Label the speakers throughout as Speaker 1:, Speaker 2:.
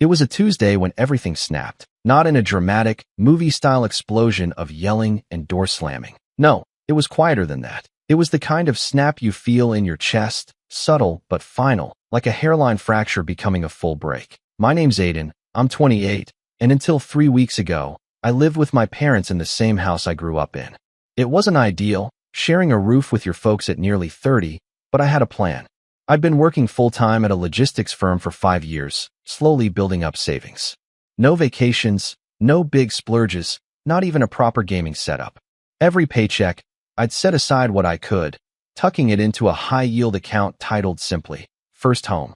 Speaker 1: It was a Tuesday when everything snapped, not in a dramatic, movie-style explosion of yelling and door slamming. No, it was quieter than that. It was the kind of snap you feel in your chest, subtle but final, like a hairline fracture becoming a full break. My name's Aiden, I'm 28, and until 3 weeks ago, I lived with my parents in the same house I grew up in. It wasn't ideal, sharing a roof with your folks at nearly 30, but I had a plan. I'd been working full-time at a logistics firm for 5 years, slowly building up savings. No vacations, no big splurges, not even a proper gaming setup. Every paycheck, I'd set aside what I could, tucking it into a high-yield account titled simply, First Home.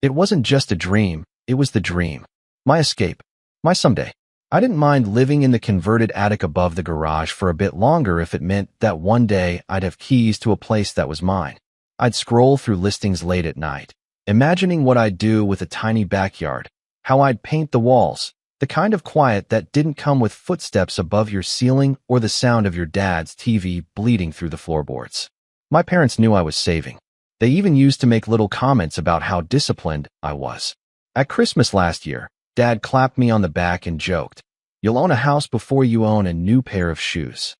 Speaker 1: It wasn't just a dream, it was the dream. My escape. My someday. I didn't mind living in the converted attic above the garage for a bit longer if it meant that one day I'd have keys to a place that was mine. I'd scroll through listings late at night, imagining what I'd do with a tiny backyard, how I'd paint the walls, the kind of quiet that didn't come with footsteps above your ceiling or the sound of your dad's TV bleeding through the floorboards. My parents knew I was saving. They even used to make little comments about how disciplined I was. At Christmas last year, Dad clapped me on the back and joked, "You'll own a house before you own a new pair of shoes."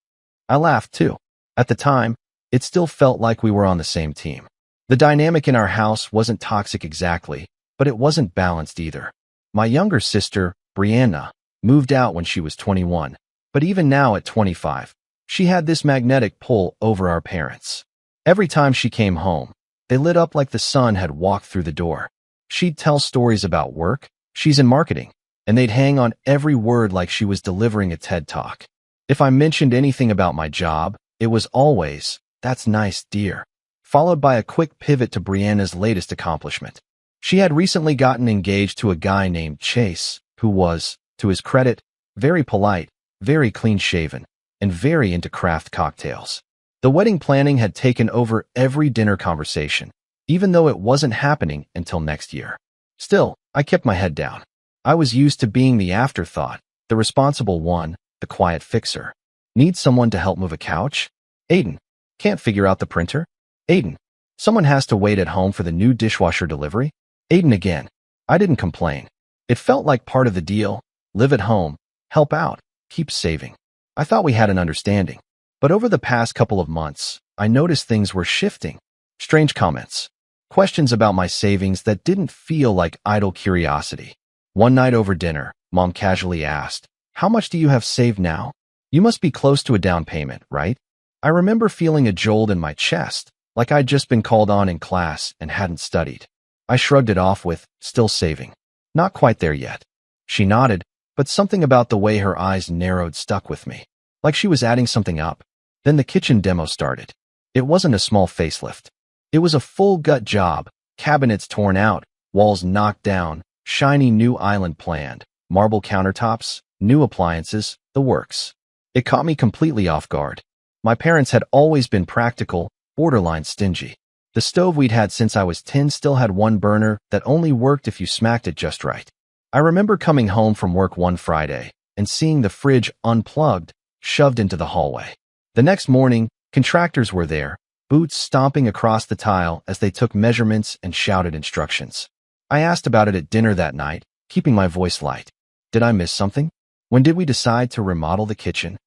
Speaker 1: I laughed too. At the time, it still felt like we were on the same team. The dynamic in our house wasn't toxic exactly, but it wasn't balanced either. My younger sister, Brianna, moved out when she was 21, but even now at 25, she had this magnetic pull over our parents. Every time she came home, they lit up like the sun had walked through the door. She'd tell stories about work, she's in marketing, and they'd hang on every word like she was delivering a TED Talk. If I mentioned anything about my job, it was always, "That's nice, dear," followed by a quick pivot to Brianna's latest accomplishment. She had recently gotten engaged to a guy named Chase, who was, to his credit, very polite, very clean-shaven, and very into craft cocktails. The wedding planning had taken over every dinner conversation, even though it wasn't happening until next year. Still, I kept my head down. I was used to being the afterthought, the responsible one, the quiet fixer. Need someone to help move a couch? Aiden. Can't figure out the printer? Aiden. Someone has to wait at home for the new dishwasher delivery? Aiden again. I didn't complain. It felt like part of the deal. Live at home, help out, keep saving. I thought we had an understanding. But over the past couple of months, I noticed things were shifting. Strange comments. Questions about my savings that didn't feel like idle curiosity. One night over dinner, Mom casually asked, "How much do you have saved now? You must be close to a down payment, right?" I remember feeling a jolt in my chest, like I'd just been called on in class and hadn't studied. I shrugged it off with, "Still saving. Not quite there yet." She nodded, but something about the way her eyes narrowed stuck with me, like she was adding something up. Then the kitchen demo started. It wasn't a small facelift. It was a full gut job, cabinets torn out, walls knocked down, shiny new island planned, marble countertops, new appliances, the works. It caught me completely off guard. My parents had always been practical, borderline stingy. The stove we'd had since I was 10 still had one burner that only worked if you smacked it just right. I remember coming home from work one Friday and seeing the fridge unplugged, shoved into the hallway. The next morning, contractors were there, boots stomping across the tile as they took measurements and shouted instructions. I asked about it at dinner that night, keeping my voice light. Did I miss something? When did we decide to remodel the kitchen?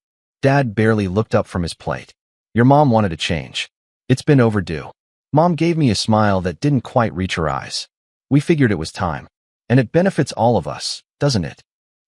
Speaker 1: Dad barely looked up from his plate. Your mom wanted a change. It's been overdue. Mom gave me a smile that didn't quite reach her eyes. We figured it was time. And it benefits all of us, doesn't it?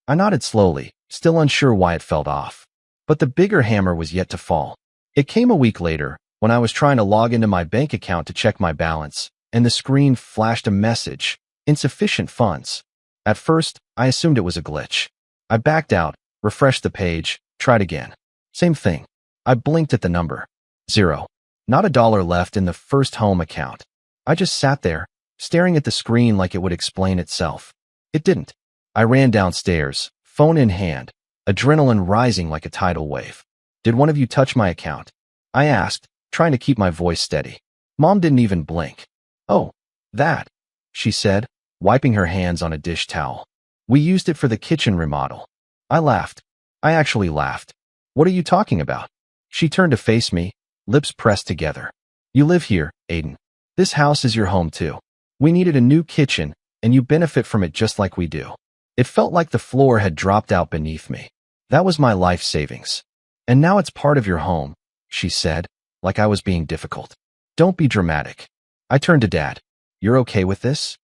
Speaker 1: I nodded slowly, still unsure why it felt off. But the bigger hammer was yet to fall. It came a week later, when I was trying to log into my bank account to check my balance, and the screen flashed a message, insufficient funds. At first, I assumed it was a glitch. I backed out, refreshed the page, tried again. Same thing. I blinked at the number. 0. Not a dollar left in the First Home account. I just sat there, staring at the screen like it would explain itself. It didn't. I ran downstairs, phone in hand, adrenaline rising like a tidal wave. Did one of you touch my account? I asked, trying to keep my voice steady. Mom didn't even blink. Oh, that, she said, wiping her hands on a dish towel. We used it for the kitchen remodel. I laughed. I actually laughed. What are you talking about? She turned to face me, lips pressed together. You live here, Aiden. This house is your home too. We needed a new kitchen, and you benefit from it just like we do. It felt like the floor had dropped out beneath me. That was my life savings. And now it's part of your home, she said, like I was being difficult. Don't be dramatic. I turned to Dad. You're okay with this?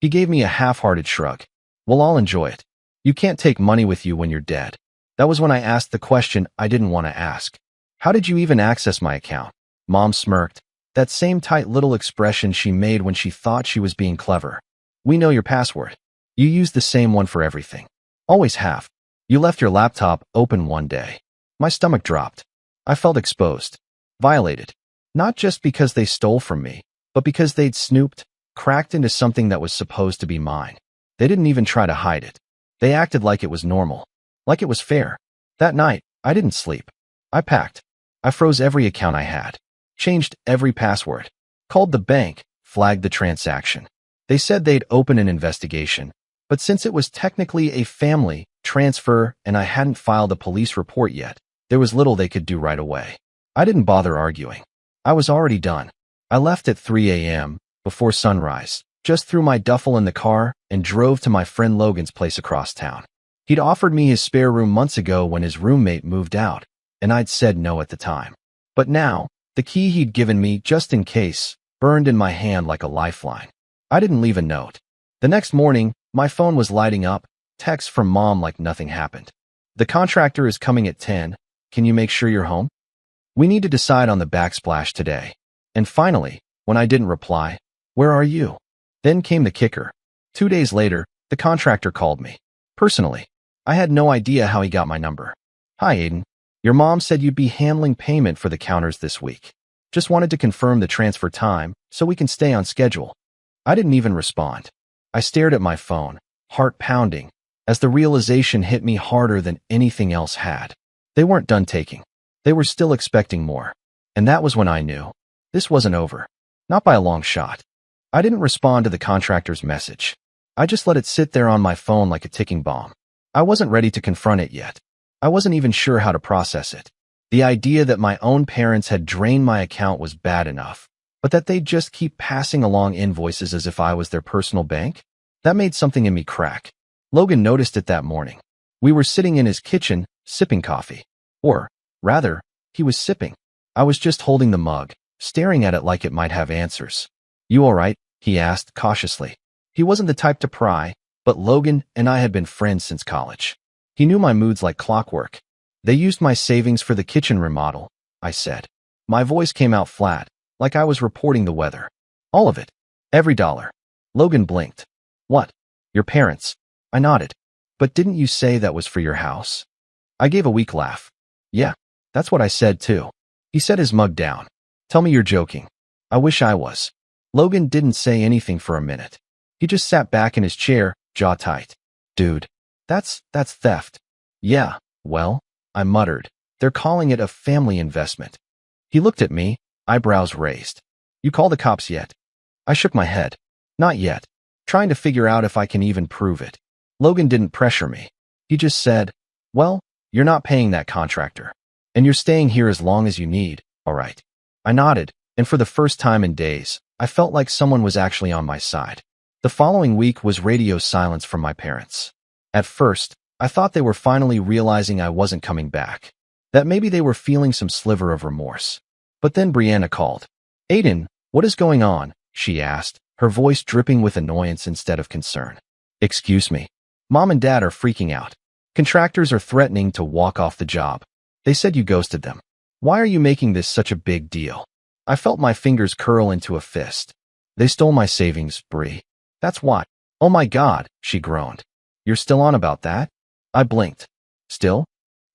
Speaker 1: He gave me a half-hearted shrug. Well, I'll enjoy it. You can't take money with you when you're dead. That was when I asked the question I didn't want to ask. How did you even access my account? Mom smirked. That same tight little expression she made when she thought she was being clever. We know your password. You use the same one for everything. Always have. You left your laptop open one day. My stomach dropped. I felt exposed. Violated. Not just because they stole from me, but because they'd snooped, cracked into something that was supposed to be mine. They didn't even try to hide it. They acted like it was normal. Like it was fair. That night, I didn't sleep. I packed. I froze every account I had. Changed every password. Called the bank, flagged the transaction. They said they'd open an investigation, but since it was technically a family transfer and I hadn't filed a police report yet, there was little they could do right away. I didn't bother arguing. I was already done. I left at 3 a.m., before sunrise, just threw my duffel in the car and drove to my friend Logan's place across town. He'd offered me his spare room months ago when his roommate moved out, and I'd said no at the time. But now, the key he'd given me just in case burned in my hand like a lifeline. I didn't leave a note. The next morning, my phone was lighting up, texts from Mom like nothing happened. The contractor is coming at 10. Can you make sure you're home? We need to decide on the backsplash today. And finally, when I didn't reply, where are you? Then came the kicker. 2 days later, the contractor called me. Personally. I had no idea how he got my number. Hi, Aiden. Your mom said you'd be handling payment for the counters this week. Just wanted to confirm the transfer time so we can stay on schedule. I didn't even respond. I stared at my phone, heart pounding, as the realization hit me harder than anything else had. They weren't done taking. They were still expecting more. And that was when I knew. This wasn't over. Not by a long shot. I didn't respond to the contractor's message. I just let it sit there on my phone like a ticking bomb. I wasn't ready to confront it yet. I wasn't even sure how to process it. The idea that my own parents had drained my account was bad enough, but that they'd just keep passing along invoices as if I was their personal bank? That made something in me crack. Logan noticed it that morning. We were sitting in his kitchen, sipping coffee. Or, rather, he was sipping. I was just holding the mug, staring at it like it might have answers. You all right? He asked cautiously. He wasn't the type to pry, but Logan and I had been friends since college. He knew my moods like clockwork. They used my savings for the kitchen remodel, I said. My voice came out flat, like I was reporting the weather. All of it. Every dollar. Logan blinked. What? Your parents? I nodded. But didn't you say that was for your house? I gave a weak laugh. Yeah, that's what I said too. He set his mug down. Tell me you're joking. I wish I was. Logan didn't say anything for a minute. He just sat back in his chair, jaw tight. Dude, that's theft. Yeah, well, I muttered. They're calling it a family investment. He looked at me, eyebrows raised. You call the cops yet? I shook my head. Not yet. Trying to figure out if I can even prove it. Logan didn't pressure me. He just said, well, you're not paying that contractor. And you're staying here as long as you need, all right. I nodded, and for the first time in days, I felt like someone was actually on my side. The following week was radio silence from my parents. At first, I thought they were finally realizing I wasn't coming back. That maybe they were feeling some sliver of remorse. But then Brianna called. Aiden, what is going on? She asked, her voice dripping with annoyance instead of concern. Excuse me. Mom and Dad are freaking out. Contractors are threatening to walk off the job. They said you ghosted them. Why are you making this such a big deal? I felt my fingers curl into a fist. They stole my savings, Bri. That's what. Oh my God, she groaned. You're still on about that? I blinked. Still?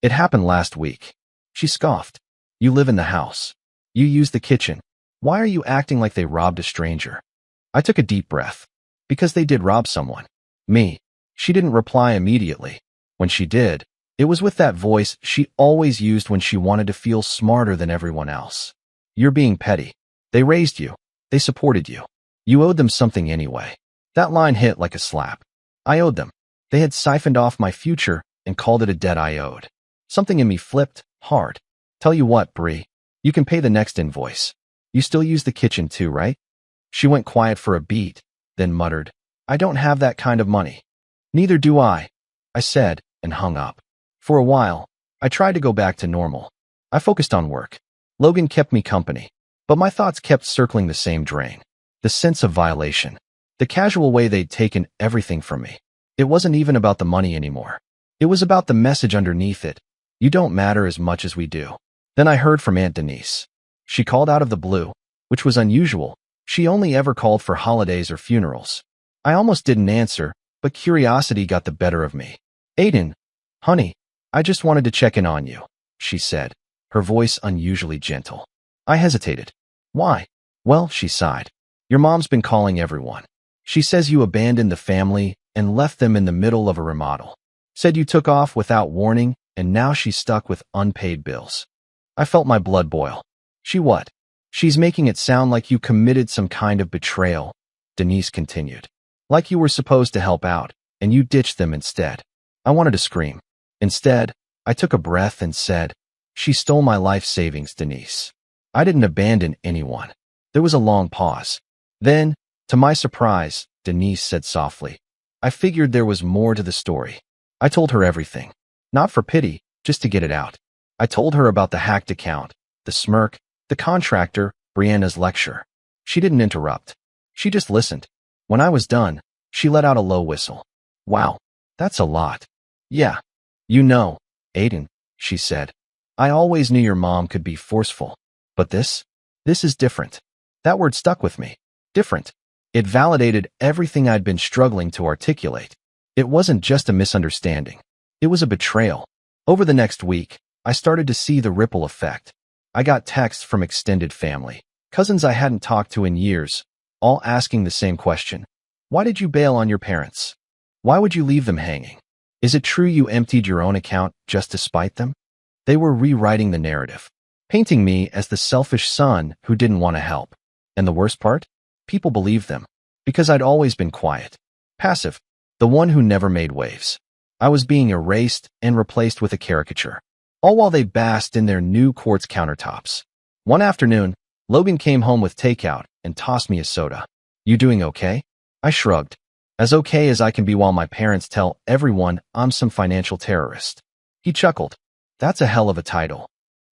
Speaker 1: It happened last week. She scoffed. You live in the house. You use the kitchen. Why are you acting like they robbed a stranger? I took a deep breath. Because they did rob someone. Me. She didn't reply immediately. When she did, it was with that voice she always used when she wanted to feel smarter than everyone else. You're being petty. They raised you. They supported you. You owed them something anyway. That line hit like a slap. I owed them. They had siphoned off my future and called it a debt I owed. Something in me flipped hard. Tell you what, Bri, you can pay the next invoice. You still use the kitchen too, right? She went quiet for a beat, then muttered, I don't have that kind of money. Neither do I said, and hung up. For a while, I tried to go back to normal. I focused on work. Logan kept me company, but my thoughts kept circling the same drain. The sense of violation. The casual way they'd taken everything from me. It wasn't even about the money anymore. It was about the message underneath it. You don't matter as much as we do. Then I heard from Aunt Denise. She called out of the blue, which was unusual. She only ever called for holidays or funerals. I almost didn't answer, but curiosity got the better of me. Aiden, honey, I just wanted to check in on you, she said, her voice unusually gentle. I hesitated. Why? Well, she sighed. Your mom's been calling everyone. She says you abandoned the family and left them in the middle of a remodel. Said you took off without warning, and now she's stuck with unpaid bills. I felt my blood boil. She what? She's making it sound like you committed some kind of betrayal, Denise continued. Like you were supposed to help out, and you ditched them instead. I wanted to scream. Instead, I took a breath and said, she stole my life savings, Denise. I didn't abandon anyone. There was a long pause. Then, to my surprise, Denise said softly, I figured there was more to the story. I told her everything. Not for pity, just to get it out. I told her about the hacked account, the smirk, the contractor, Brianna's lecture. She didn't interrupt. She just listened. When I was done, she let out a low whistle. Wow, that's a lot. Yeah. You know, Aiden, she said. I always knew your mom could be forceful. But this is different. That word stuck with me. Different. It validated everything I'd been struggling to articulate. It wasn't just a misunderstanding. It was a betrayal. Over the next week, I started to see the ripple effect. I got texts from extended family, cousins I hadn't talked to in years, all asking the same question. Why did you bail on your parents? Why would you leave them hanging? Is it true you emptied your own account just to spite them? They were rewriting the narrative, painting me as the selfish son who didn't want to help. And the worst part? People believed them, because I'd always been quiet, passive, the one who never made waves. I was being erased and replaced with a caricature, all while they basked in their new quartz countertops. One afternoon, Logan came home with takeout and tossed me a soda. You doing okay? I shrugged. As okay as I can be while my parents tell everyone I'm some financial terrorist. He chuckled. That's a hell of a title.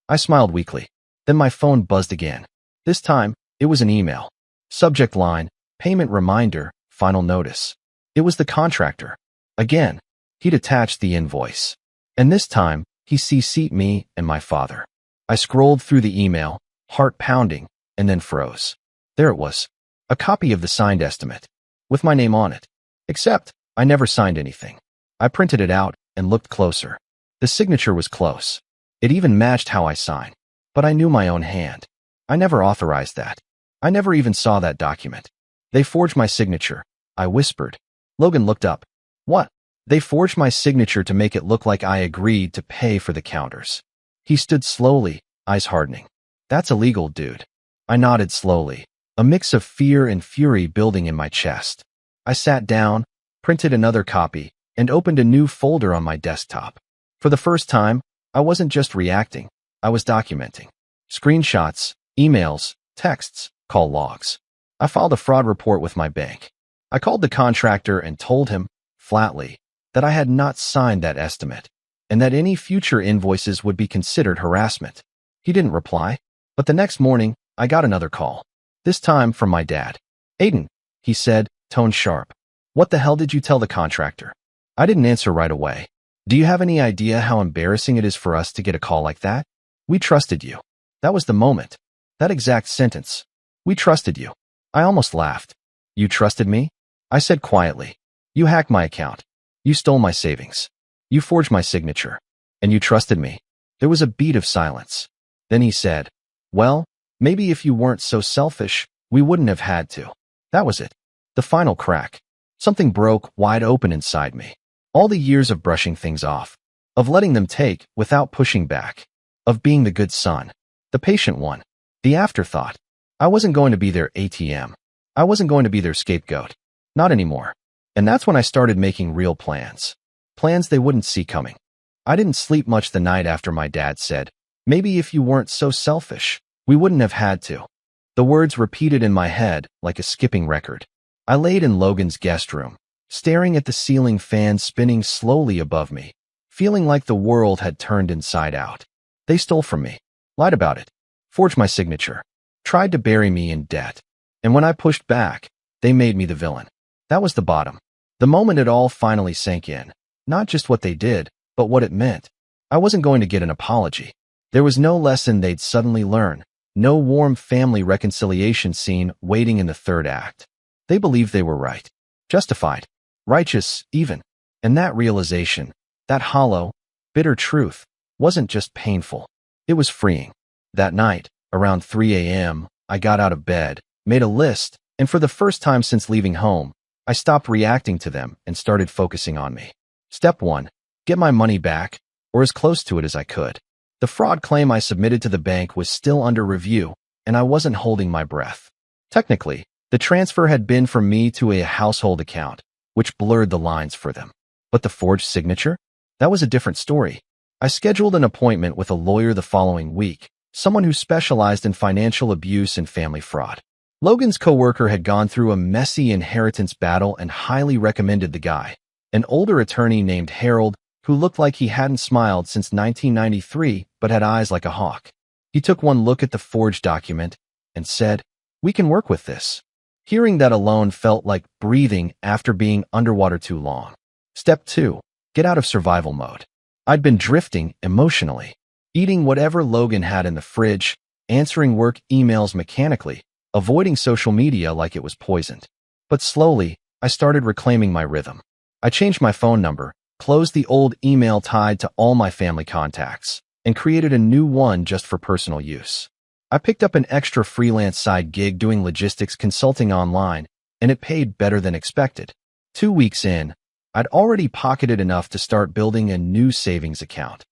Speaker 1: I smiled weakly. Then my phone buzzed again. This time, it was an email. Subject line, payment reminder, final notice. It was the contractor. Again, he'd attached the invoice. And this time, he CC'd me and my father. I scrolled through the email, heart pounding, and then froze. There it was. A copy of the signed estimate, with my name on it. Except, I never signed anything. I printed it out and looked closer. The signature was close. It even matched how I signed. But I knew my own hand. I never authorized that. I never even saw that document. They forged my signature, I whispered. Logan looked up. What? They forged my signature to make it look like I agreed to pay for the counters. He stood slowly, eyes hardening. That's illegal, dude. I nodded slowly, a mix of fear and fury building in my chest. I sat down, printed another copy, and opened a new folder on my desktop. For the first time, I wasn't just reacting, I was documenting. Screenshots, emails, texts, call logs. I filed a fraud report with my bank. I called the contractor and told him, flatly, that I had not signed that estimate, and that any future invoices would be considered harassment. He didn't reply, but the next morning, I got another call. This time from my dad. Aiden, he said, tone sharp. What the hell did you tell the contractor? I didn't answer right away. Do you have any idea how embarrassing it is for us to get a call like that? We trusted you. That was the moment. That exact sentence. We trusted you. I almost laughed. You trusted me? I said quietly. You hacked my account. You stole my savings. You forged my signature. And you trusted me. There was a beat of silence. Then he said, well, maybe if you weren't so selfish, we wouldn't have had to. That was it. The final crack. Something broke wide open inside me. All the years of brushing things off, of letting them take without pushing back, of being the good son, the patient one, the afterthought. I wasn't going to be their ATM. I wasn't going to be their scapegoat. Not anymore. And that's when I started making real plans. Plans they wouldn't see coming. I didn't sleep much the night after my dad said, maybe if you weren't so selfish, we wouldn't have had to. The words repeated in my head like a skipping record. I laid in Logan's guest room, staring at the ceiling fan spinning slowly above me, feeling like the world had turned inside out. They stole from me, lied about it, forged my signature, tried to bury me in debt. And when I pushed back, they made me the villain. That was the bottom. The moment it all finally sank in. Not just what they did, but what it meant. I wasn't going to get an apology. There was no lesson they'd suddenly learn, no warm family reconciliation scene waiting in the third act. They believed they were right, justified, righteous, even. And that realization, that hollow, bitter truth, wasn't just painful. It was freeing. That night, around 3 a.m., I got out of bed, made a list, and for the first time since leaving home, I stopped reacting to them and started focusing on me. Step 1. Get my money back, or as close to it as I could. The fraud claim I submitted to the bank was still under review, and I wasn't holding my breath. Technically, the transfer had been from me to a household account, which blurred the lines for them. But the forged signature? That was a different story. I scheduled an appointment with a lawyer the following week, someone who specialized in financial abuse and family fraud. Logan's coworker had gone through a messy inheritance battle and highly recommended the guy, an older attorney named Harold, who looked like he hadn't smiled since 1993 but had eyes like a hawk. He took one look at the forged document and said, "We can work with this." Hearing that alone felt like breathing after being underwater too long. Step 2. Get out of survival mode. I'd been drifting emotionally, eating whatever Logan had in the fridge, answering work emails mechanically, avoiding social media like it was poisoned. But slowly, I started reclaiming my rhythm. I changed my phone number, closed the old email tied to all my family contacts, and created a new one just for personal use. I picked up an extra freelance side gig doing logistics consulting online, and it paid better than expected. 2 weeks in, I'd already pocketed enough to start building a new savings account.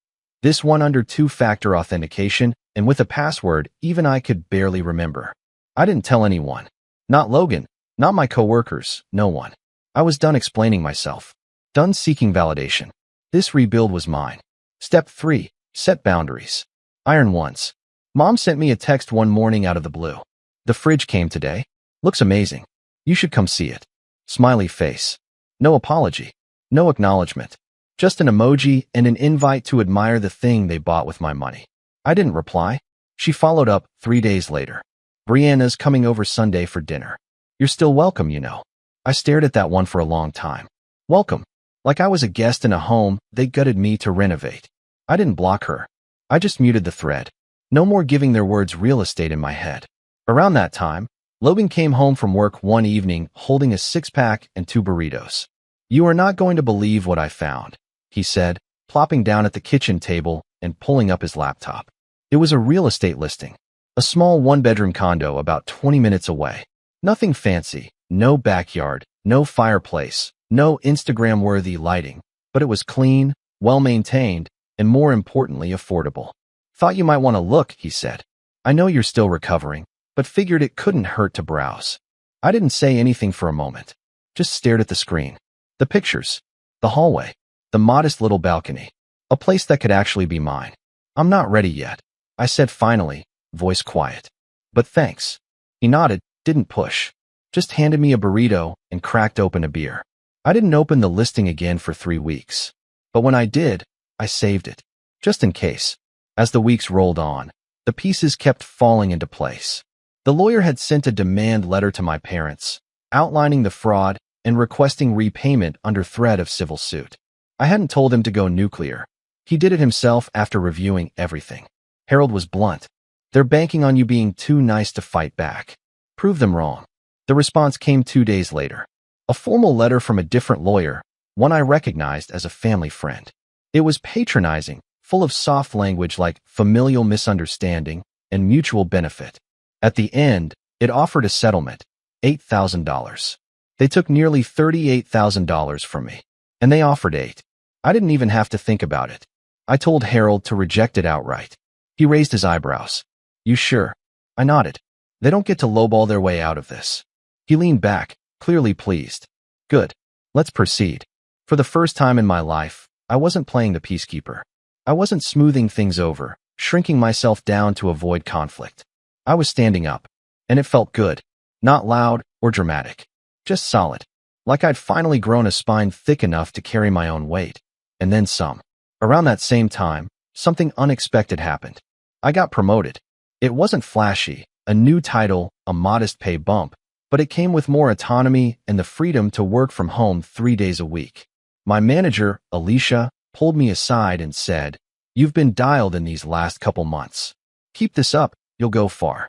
Speaker 1: This one under two-factor authentication, and with a password even I could barely remember. I didn't tell anyone. Not Logan, not my coworkers, no one. I was done explaining myself. Done seeking validation. This rebuild was mine. Step 3. Set boundaries. Iron once. Mom sent me a text one morning out of the blue. "The fridge came today. Looks amazing. You should come see it." Smiley face. No apology. No acknowledgement. Just an emoji and an invite to admire the thing they bought with my money. I didn't reply. She followed up 3 days later. "Brianna's coming over Sunday for dinner. You're still welcome, you know." I stared at that one for a long time. Welcome. Like I was a guest in a home they gutted me to renovate. I didn't block her. I just muted the thread. No more giving their words real estate in my head. Around that time, Logan came home from work one evening holding a 6-pack and 2 burritos. "You are not going to believe what I found," he said, plopping down at the kitchen table and pulling up his laptop. It was a real estate listing. A small one-bedroom condo about 20 minutes away. Nothing fancy, no backyard, no fireplace, no Instagram-worthy lighting, but it was clean, well-maintained, and more importantly, affordable. "Thought you might want to look," he said. "I know you're still recovering, but figured it couldn't hurt to browse." I didn't say anything for a moment, just stared at the screen. The pictures, the hallway, the modest little balcony, a place that could actually be mine. "I'm not ready yet," I said finally, voice quiet. "But thanks." He nodded, didn't push, just handed me a burrito and cracked open a beer. I didn't open the listing again for 3 weeks. But when I did, I saved it, just in case. As the weeks rolled on, the pieces kept falling into place. The lawyer had sent a demand letter to my parents, outlining the fraud and requesting repayment under threat of civil suit. I hadn't told him to go nuclear. He did it himself after reviewing everything. Harold was blunt. "They're banking on you being too nice to fight back. Prove them wrong." The response came 2 days later. A formal letter from a different lawyer, one I recognized as a family friend. It was patronizing, full of soft language like familial misunderstanding and mutual benefit. At the end, it offered a settlement, $8,000. They took nearly $38,000 from me, and they offered 8. I didn't even have to think about it. I told Harold to reject it outright. He raised his eyebrows. "You sure?" I nodded. "They don't get to lowball their way out of this." He leaned back, clearly pleased. "Good. Let's proceed." For the first time in my life, I wasn't playing the peacekeeper. I wasn't smoothing things over, shrinking myself down to avoid conflict. I was standing up, and it felt good, not loud or dramatic. Just solid. Like I'd finally grown a spine thick enough to carry my own weight. And then some. Around that same time, something unexpected happened. I got promoted. It wasn't flashy, a new title, a modest pay bump, but it came with more autonomy and the freedom to work from home 3 days a week. My manager, Alicia, pulled me aside and said, "You've been dialed in these last couple months. Keep this up, you'll go far."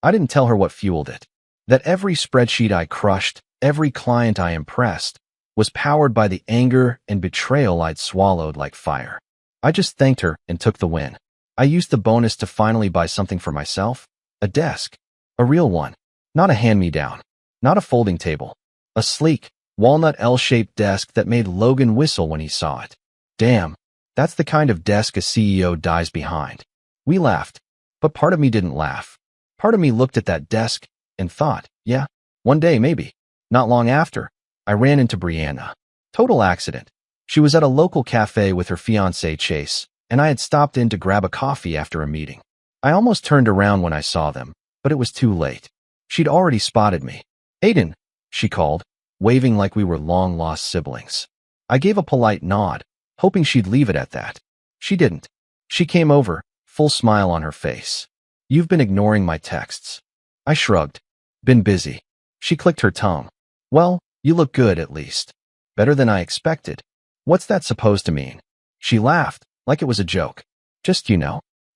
Speaker 1: I didn't tell her what fueled it. That every spreadsheet I crushed, every client I impressed, was powered by the anger and betrayal I'd swallowed like fire. I just thanked her and took the win. I used the bonus to finally buy something for myself. A desk. A real one. Not a hand-me-down. Not a folding table. A sleek, walnut L-shaped desk that made Logan whistle when he saw it. Damn, that's the kind of desk a CEO dies behind. We laughed, but part of me didn't laugh. Part of me looked at that desk and thought, yeah, one day maybe. Not long after, I ran into Brianna. Total accident. She was at a local cafe with her fiancé Chase, and I had stopped in to grab a coffee after a meeting. I almost turned around when I saw them, but it was too late. She'd already spotted me. "Aiden," she called, waving like we were long-lost siblings. I gave a polite nod, hoping she'd leave it at that. She didn't. She came over, full smile on her face. "You've been ignoring my texts." I shrugged. "Been busy." She clicked her tongue. "Well, you look good at least. Better than I expected." "What's that supposed to mean?" She laughed, like it was a joke. "Just,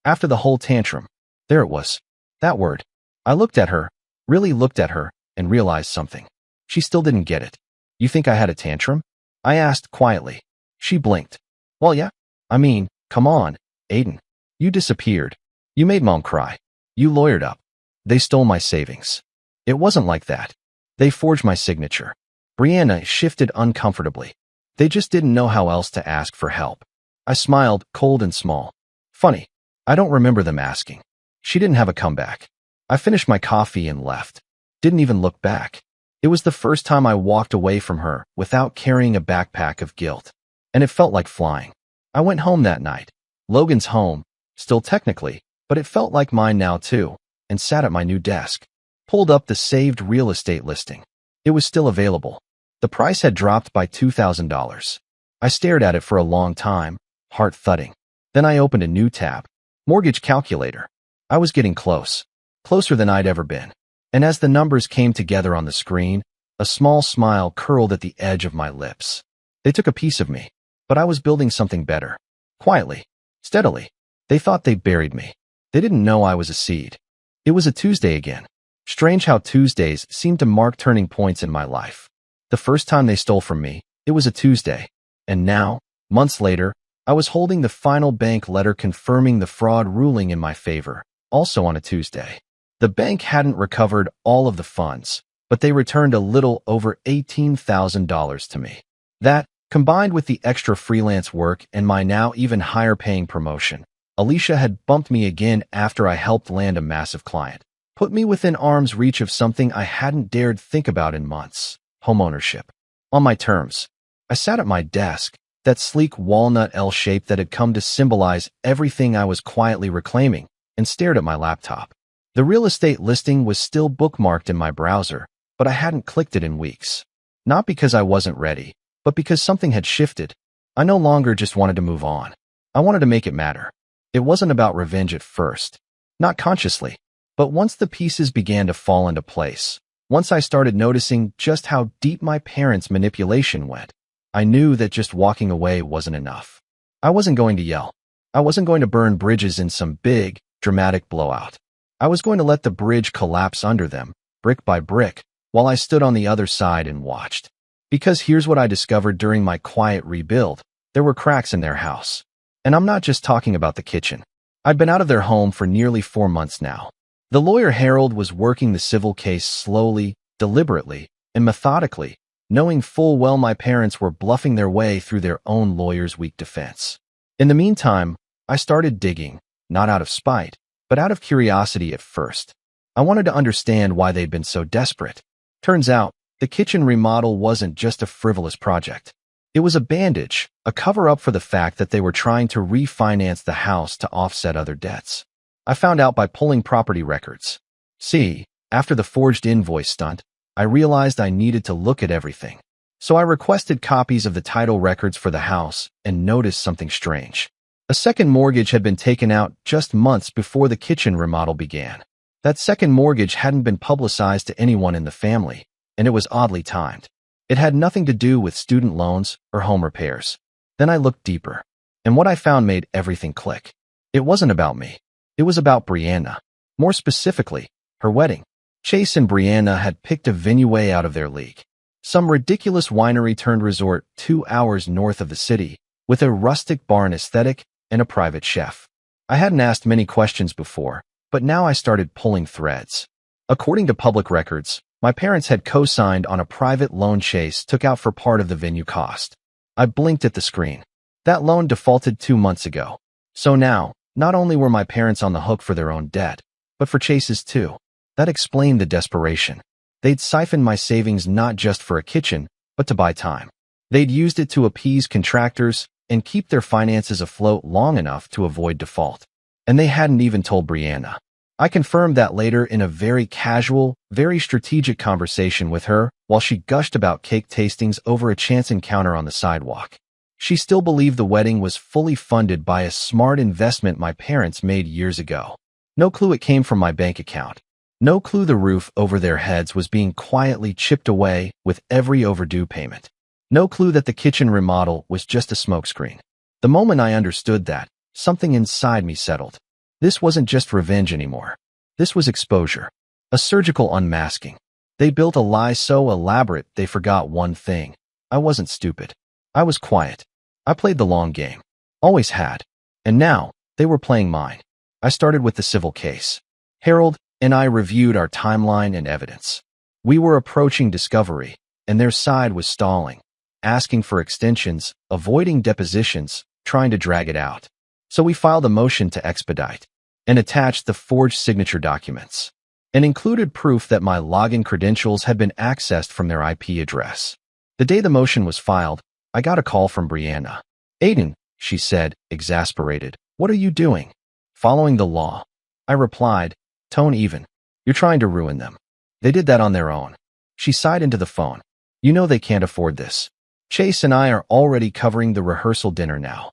Speaker 1: after the whole tantrum." There it was. That word. I looked at her, really looked at her, and realized something. She still didn't get it. "You think I had a tantrum?" I asked quietly. She blinked. "Well, yeah. I mean, come on, Aiden. You disappeared. You made Mom cry. You lawyered up. They stole my savings." "It wasn't like that. They forged my signature." Brianna shifted uncomfortably. "They just didn't know how else to ask for help." I smiled, cold and small. "Funny. I don't remember them asking." She didn't have a comeback. I finished my coffee and left. Didn't even look back. It was the first time I walked away from her without carrying a backpack of guilt. And it felt like flying. I went home that night. Logan's home, still technically, but it felt like mine now too, and sat at my new desk. Pulled up the saved real estate listing. It was still available. The price had dropped by $2,000. I stared at it for a long time, heart thudding. Then I opened a new tab. Mortgage calculator. I was getting close. Closer than I'd ever been. And as the numbers came together on the screen, a small smile curled at the edge of my lips. They took a piece of me, but I was building something better. Quietly, steadily. They thought they buried me. They didn't know I was a seed. It was a Tuesday again. Strange how Tuesdays seemed to mark turning points in my life. The first time they stole from me, it was a Tuesday. And now, months later, I was holding the final bank letter confirming the fraud ruling in my favor, also on a Tuesday. The bank hadn't recovered all of the funds, but they returned a little over $18,000 to me. That, combined with the extra freelance work and my now even higher paying promotion, Alicia had bumped me again after I helped land a massive client. Put me within arm's reach of something I hadn't dared think about in months. Homeownership. On my terms. I sat at my desk, that sleek walnut L shape that had come to symbolize everything I was quietly reclaiming, and stared at my laptop. The real estate listing was still bookmarked in my browser, but I hadn't clicked it in weeks. Not because I wasn't ready, but because something had shifted. I no longer just wanted to move on. I wanted to make it matter. It wasn't about revenge at first. Not consciously. But once the pieces began to fall into place, once I started noticing just how deep my parents' manipulation went, I knew that just walking away wasn't enough. I wasn't going to yell. I wasn't going to burn bridges in some big, dramatic blowout. I was going to let the bridge collapse under them, brick by brick, while I stood on the other side and watched. Because here's what I discovered during my quiet rebuild. There were cracks in their house. And I'm not just talking about the kitchen. I'd been out of their home for nearly 4 months now. The lawyer Harold was working the civil case slowly, deliberately, and methodically, knowing full well my parents were bluffing their way through their own lawyer's weak defense. In the meantime, I started digging, not out of spite, but out of curiosity at first. I wanted to understand why they'd been so desperate. Turns out, the kitchen remodel wasn't just a frivolous project. It was a bandage, a cover-up for the fact that they were trying to refinance the house to offset other debts. I found out by pulling property records. See, after the forged invoice stunt, I realized I needed to look at everything. So I requested copies of the title records for the house and noticed something strange. A second mortgage had been taken out just months before the kitchen remodel began. That second mortgage hadn't been publicized to anyone in the family, and it was oddly timed. It had nothing to do with student loans or home repairs. Then I looked deeper, and what I found made everything click. It wasn't about me. It was about Brianna. More specifically, her wedding. Chase and Brianna had picked a venue way out of their league. Some ridiculous winery-turned-resort 2 hours north of the city, with a rustic barn aesthetic and a private chef. I hadn't asked many questions before, but now I started pulling threads. According to public records, my parents had co-signed on a private loan Chase took out for part of the venue cost. I blinked at the screen. That loan defaulted 2 months ago. So now, not only were my parents on the hook for their own debt, but for Chase's too. That explained the desperation. They'd siphoned my savings not just for a kitchen, but to buy time. They'd used it to appease contractors and keep their finances afloat long enough to avoid default. And they hadn't even told Brianna. I confirmed that later in a very casual, very strategic conversation with her while she gushed about cake tastings over a chance encounter on the sidewalk. She still believed the wedding was fully funded by a smart investment my parents made years ago. No clue it came from my bank account. No clue the roof over their heads was being quietly chipped away with every overdue payment. No clue that the kitchen remodel was just a smokescreen. The moment I understood that, something inside me settled. This wasn't just revenge anymore. This was exposure. A surgical unmasking. They built a lie so elaborate they forgot one thing. I wasn't stupid. I was quiet. I played the long game. Always had. And now, they were playing mine. I started with the civil case. Harold and I reviewed our timeline and evidence. We were approaching discovery, and their side was stalling, asking for extensions, avoiding depositions, trying to drag it out. So we filed a motion to expedite and attached the forged signature documents and included proof that my login credentials had been accessed from their IP address. The day the motion was filed, I got a call from Brianna. "Aiden," she said, exasperated, "what are you doing?" "Following the law." I replied, tone even. "You're trying to ruin them. They did that on their own." She sighed into the phone. "You know they can't afford this. Chase and I are already covering the rehearsal dinner now."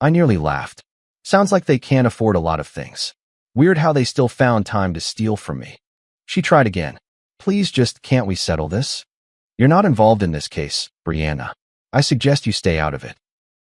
Speaker 1: I nearly laughed. Sounds like they can't afford a lot of things. Weird how they still found time to steal from me. She tried again. "Please just can't we settle this? You're not involved in this case, Brianna. I suggest you stay out of it."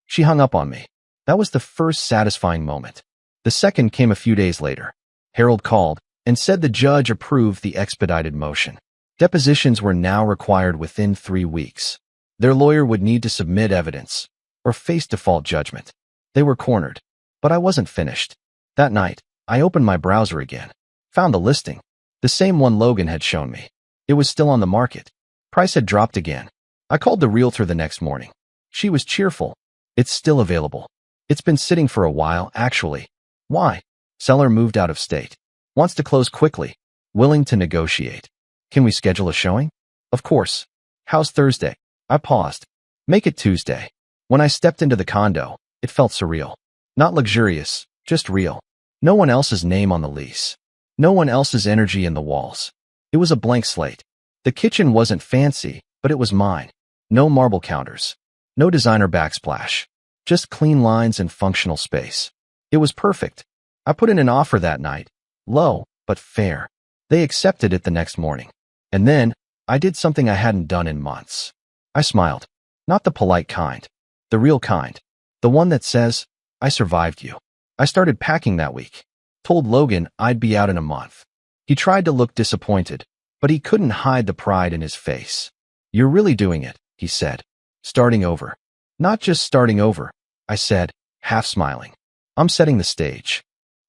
Speaker 1: She hung up on me. That was the first satisfying moment. The second came a few days later. Harold called and said the judge approved the expedited motion. Depositions were now required within 3 weeks. Their lawyer would need to submit evidence or face default judgment. They were cornered, but I wasn't finished. That night, I opened my browser again, found the listing, the same one Logan had shown me. It was still on the market. Price had dropped again. I called the realtor the next morning. She was cheerful. "It's still available. It's been sitting for a while, actually." "Why?" "Seller moved out of state. Wants to close quickly. Willing to negotiate." "Can we schedule a showing?" "Of course." "How's Thursday?" I paused. "Make it Tuesday." When I stepped into the condo, it felt surreal. Not luxurious, just real. No one else's name on the lease. No one else's energy in the walls. It was a blank slate. The kitchen wasn't fancy, but it was mine. No marble counters. No designer backsplash. Just clean lines and functional space. It was perfect. I put in an offer that night. Low, but fair. They accepted it the next morning. And then, I did something I hadn't done in months. I smiled. Not the polite kind. The real kind. The one that says, "I survived you." I started packing that week. Told Logan I'd be out in a month. He tried to look disappointed, but he couldn't hide the pride in his face. "You're really doing it," he said. "Starting over." "Not just starting over," I said, half smiling. "I'm setting the stage."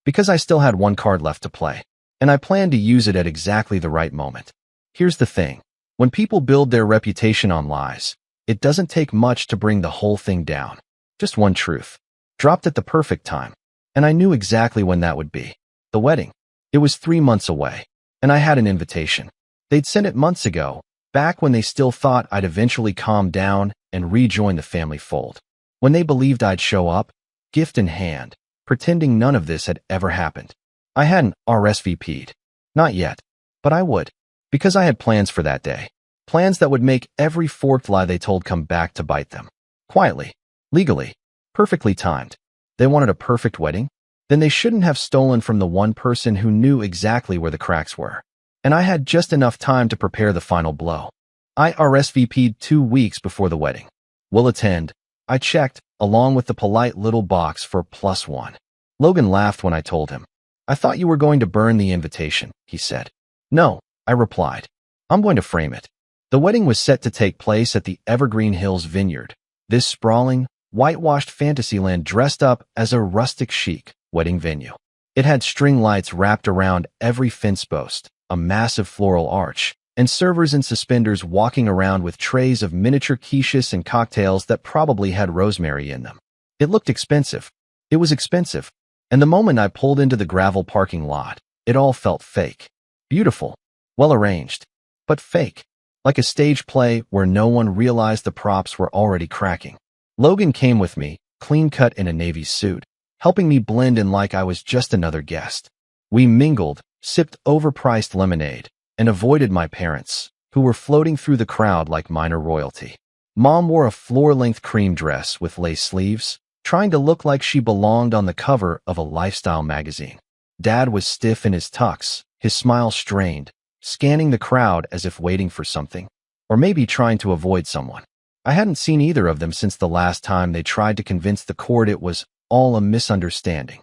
Speaker 1: Because I still had one card left to play, and I planned to use it at exactly the right moment. Here's the thing. When people build their reputation on lies, it doesn't take much to bring the whole thing down. Just one truth. Dropped at the perfect time. And I knew exactly when that would be. The wedding. It was 3 months away, and I had an invitation. They'd sent it months ago, back when they still thought I'd eventually calm down and rejoin the family fold. When they believed I'd show up, gift in hand, pretending none of this had ever happened. I hadn't RSVP'd. Not yet. But I would. Because I had plans for that day. Plans that would make every forked lie they told come back to bite them. Quietly. Legally. Perfectly timed. They wanted a perfect wedding? Then they shouldn't have stolen from the one person who knew exactly where the cracks were. And I had just enough time to prepare the final blow. I RSVP'd 2 weeks before the wedding. Will attend. I checked, along with the polite little box for +1. Logan laughed when I told him. I thought you were going to burn the invitation, he said. No, I replied. I'm going to frame it. The wedding was set to take place at the Evergreen Hills Vineyard, this sprawling, whitewashed fantasyland dressed up as a rustic chic wedding venue. It had string lights wrapped around every fence post, a massive floral arch, and servers in suspenders walking around with trays of miniature quiches and cocktails that probably had rosemary in them. It looked expensive. It was expensive. And the moment I pulled into the gravel parking lot, it all felt fake. Beautiful. Well arranged. But fake. Like a stage play where no one realized the props were already cracking. Logan came with me, clean-cut in a navy suit, helping me blend in like I was just another guest. We mingled, sipped overpriced lemonade, and avoided my parents, who were floating through the crowd like minor royalty. Mom wore a floor-length cream dress with lace sleeves, trying to look like she belonged on the cover of a lifestyle magazine. Dad was stiff in his tux, his smile strained, scanning the crowd as if waiting for something, or maybe trying to avoid someone. I hadn't seen either of them since the last time they tried to convince the court it was all a misunderstanding.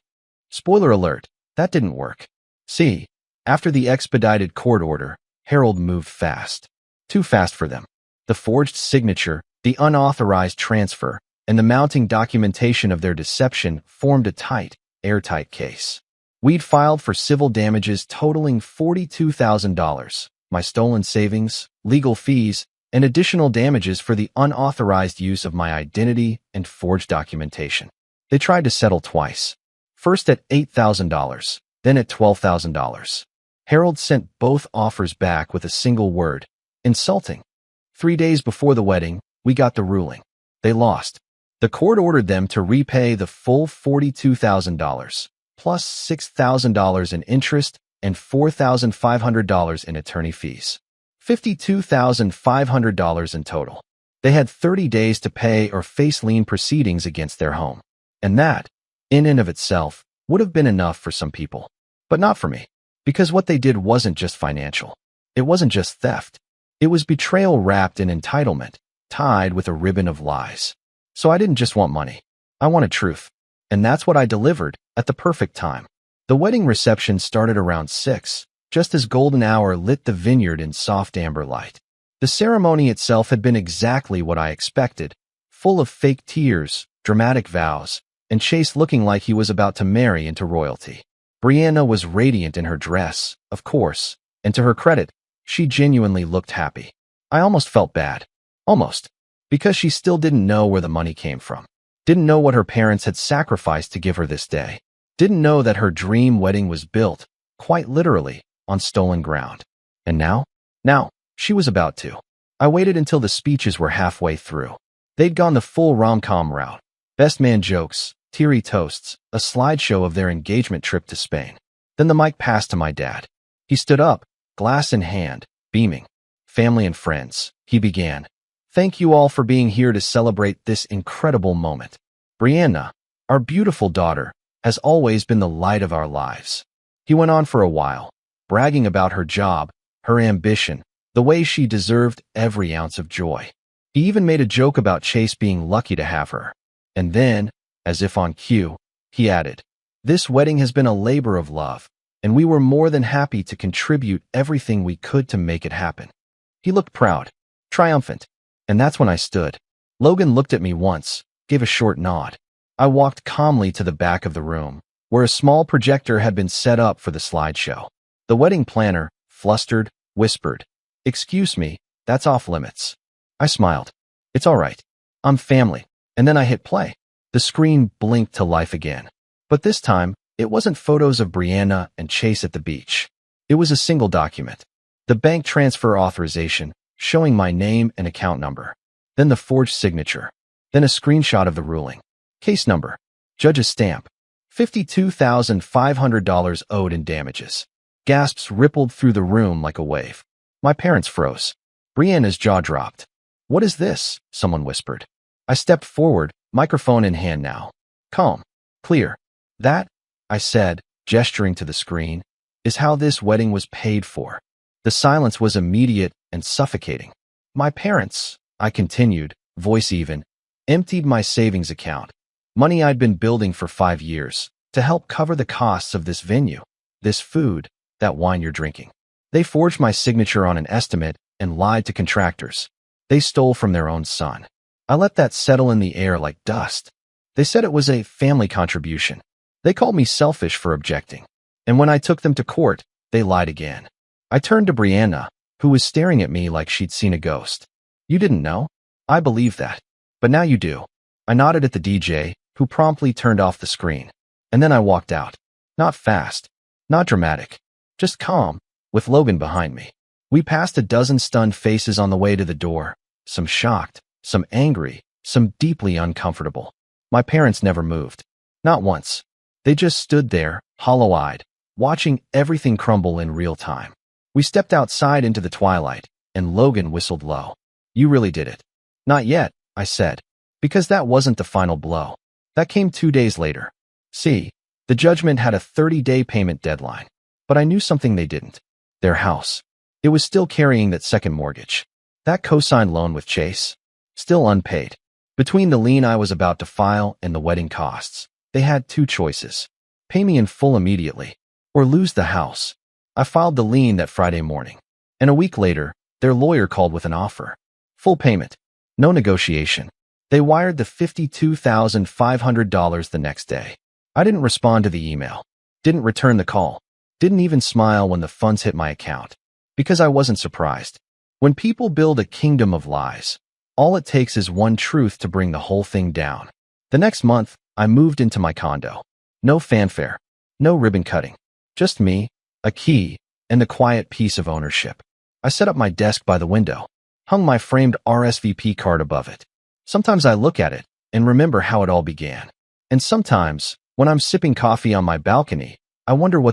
Speaker 1: Spoiler alert, that didn't work. See, after the expedited court order, Harold moved fast. Too fast for them. The forged signature, the unauthorized transfer, and the mounting documentation of their deception formed a tight, airtight case. We'd filed for civil damages totaling $42,000, my stolen savings, legal fees, and additional damages for the unauthorized use of my identity and forged documentation. They tried to settle twice. First at $8,000, then at $12,000. Harold sent both offers back with a single word: insulting. 3 days before the wedding, we got the ruling. They lost. The court ordered them to repay the full $42,000, plus $6,000 in interest and $4,500 in attorney fees. $52,500 in total. They had 30 days to pay or face lien proceedings against their home. And that, in and of itself, would have been enough for some people. But not for me. Because what they did wasn't just financial. It wasn't just theft. It was betrayal wrapped in entitlement, tied with a ribbon of lies. So I didn't just want money. I wanted truth. And that's what I delivered at the perfect time. The wedding reception started around 6, just as golden hour lit the vineyard in soft amber light. The ceremony itself had been exactly what I expected, full of fake tears, dramatic vows, and Chase looking like he was about to marry into royalty. Brianna was radiant in her dress, of course, and to her credit, she genuinely looked happy. I almost felt bad. Almost. Because she still didn't know where the money came from. Didn't know what her parents had sacrificed to give her this day. Didn't know that her dream wedding was built, quite literally, on stolen ground. And now? Now, she was about to. I waited until the speeches were halfway through. They'd gone the full rom-com route. Best man jokes, teary toasts, a slideshow of their engagement trip to Spain. Then the mic passed to my dad. He stood up, glass in hand, beaming. Family and friends, he began. Thank you all for being here to celebrate this incredible moment. Brianna, our beautiful daughter, has always been the light of our lives. He went on for a while, bragging about her job, her ambition, the way she deserved every ounce of joy. He even made a joke about Chase being lucky to have her. And then, as if on cue, he added, "This wedding has been a labor of love, and we were more than happy to contribute everything we could to make it happen." He looked proud, triumphant, and that's when I stood. Logan looked at me once, gave a short nod. I walked calmly to the back of the room, where a small projector had been set up for the slideshow. The wedding planner, flustered, whispered, "Excuse me, that's off limits." I smiled. "It's all right. I'm family." And then I hit play. The screen blinked to life again. But this time, it wasn't photos of Brianna and Chase at the beach. It was a single document. The bank transfer authorization, showing my name and account number. Then the forged signature. Then a screenshot of the ruling. Case number. Judge's stamp. $52,500 owed in damages. Gasps rippled through the room like a wave. My parents froze. Brianna's jaw dropped. What is this? Someone whispered. I stepped forward, microphone in hand now. Calm. Clear. That, I said, gesturing to the screen, is how this wedding was paid for. The silence was immediate and suffocating. My parents, I continued, voice even, emptied my savings account, money I'd been building for 5 years, to help cover the costs of this venue, this food, that wine you're drinking. They forged my signature on an estimate and lied to contractors. They stole from their own son. I let that settle in the air like dust. They said it was a family contribution. They called me selfish for objecting. And when I took them to court, they lied again. I turned to Brianna, who was staring at me like she'd seen a ghost. You didn't know? I believe that. But now you do. I nodded at the DJ, who promptly turned off the screen. And then I walked out. Not fast. Not dramatic. Just calm, with Logan behind me. We passed a dozen stunned faces on the way to the door. Some shocked, some angry, some deeply uncomfortable. My parents never moved. Not once. They just stood there, hollow-eyed, watching everything crumble in real time. We stepped outside into the twilight, and Logan whistled low. You really did it. Not yet, I said, because that wasn't the final blow. That came 2 days later. See, the judgment had a 30-day payment deadline. But I knew something they didn't. Their house. It was still carrying that second mortgage. That co-signed loan with Chase. Still unpaid. Between the lien I was about to file and the wedding costs, they had 2 choices. Pay me in full immediately, or lose the house. I filed the lien that Friday morning. And a week later, their lawyer called with an offer. Full payment. No negotiation. They wired the $52,500 the next day. I didn't respond to the email. Didn't return the call. Didn't even smile when the funds hit my account. Because I wasn't surprised. When people build a kingdom of lies, all it takes is one truth to bring the whole thing down. The next month, I moved into my condo. No fanfare. No ribbon cutting. Just me, a key, and the quiet peace of ownership. I set up my desk by the window. Hung my framed RSVP card above it. Sometimes I look at it and remember how it all began. And sometimes, when I'm sipping coffee on my balcony, I wonder what